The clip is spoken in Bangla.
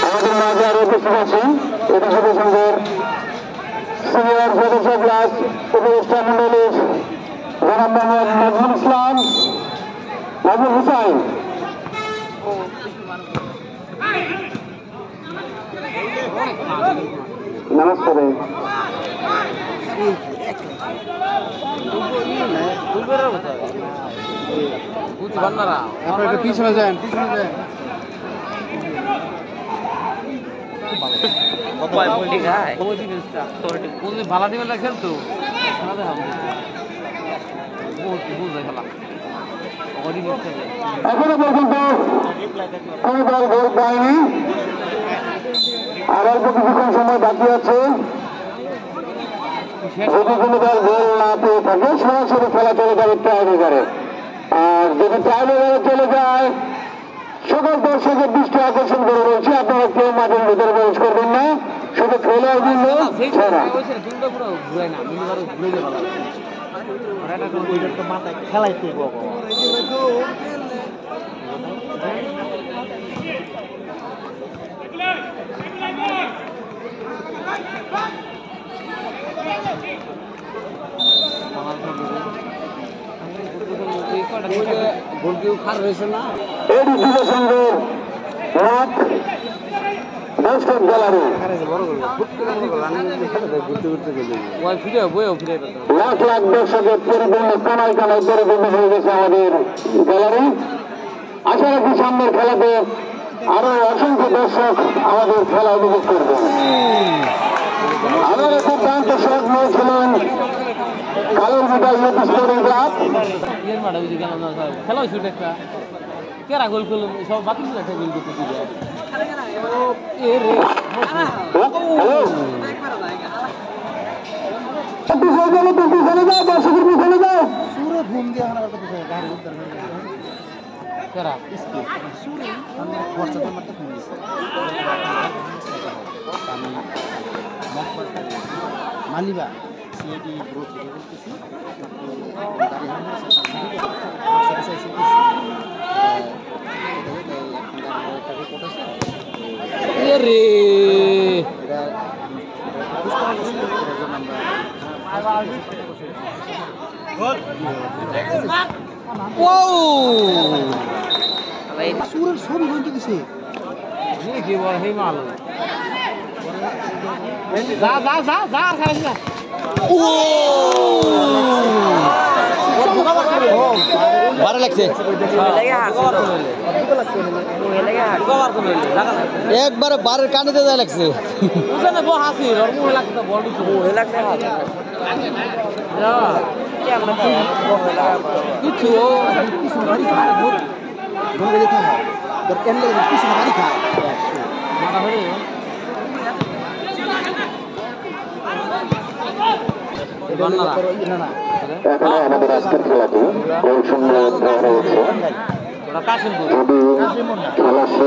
আমাদের মাঝে আরো উপস্থিত আছেন এটা সদস্য সংঘের সিনিয়র সদস্য ক্লাস উপদেষ্টা মন্ডলীর জনাব মোহাম্মদ নজরুল ইসলাম নজরুল হুসাইন। নমস্কার। পিছনে যান, পিছনে যান। ভালো দিবে খেলতো এখনো পর্যন্ত কোনো দল গোল পায়নি, আর অল্প কিছুক্ষণ সময় বাকি আছে। যদি কোনো দল গোল না পেয়ে থাকে সরাসরি খেলা চলে যাবে টাইব্রেকারে। আর যদি টাইব্রেকারে চলে যায় সকল দর্শকের দৃষ্টি আকর্ষণ করে বলছি আপনারা কেউ মাঠের ভিতরে প্রবেশ করবেন না, শুধু খেলার জন্য ছাড়া। খেলাই গোলকিও খার রয়েছে না এডি যুব সংঘের মাঠ দর্শক গ্যালারি লাখ লাখ দর্শকের পরিপূর্ণ কানায় কানায় পরিপূর্ণ হয়ে গেছে আমাদের গ্যালারি। আশা রাখি সামনের খেলাতে আরো অসংখ্য দর্শক আমাদের খেলা উপভোগ করবেন। আমাদের খুব প্রান্ত শখ নিয়েছিলেন কালের বিদায় ইউথ স্পোর্টিং ক্লাব। খেলা হয়েছিল একটা কেরা গোল করল সব বাকি একটা গোল করতে মালিবা সিআইডি ব্রো থেকে বলতেছি ছবি বলতে দিছে কি বল হে মাল যা যা যা যা খাইছ না বারে লাগছে একবার বারের কানে দিয়ে লাগছে এখানে আমাদের আজকের খেলাটি গোল শূন্য হয়েছে। খেলা শেষ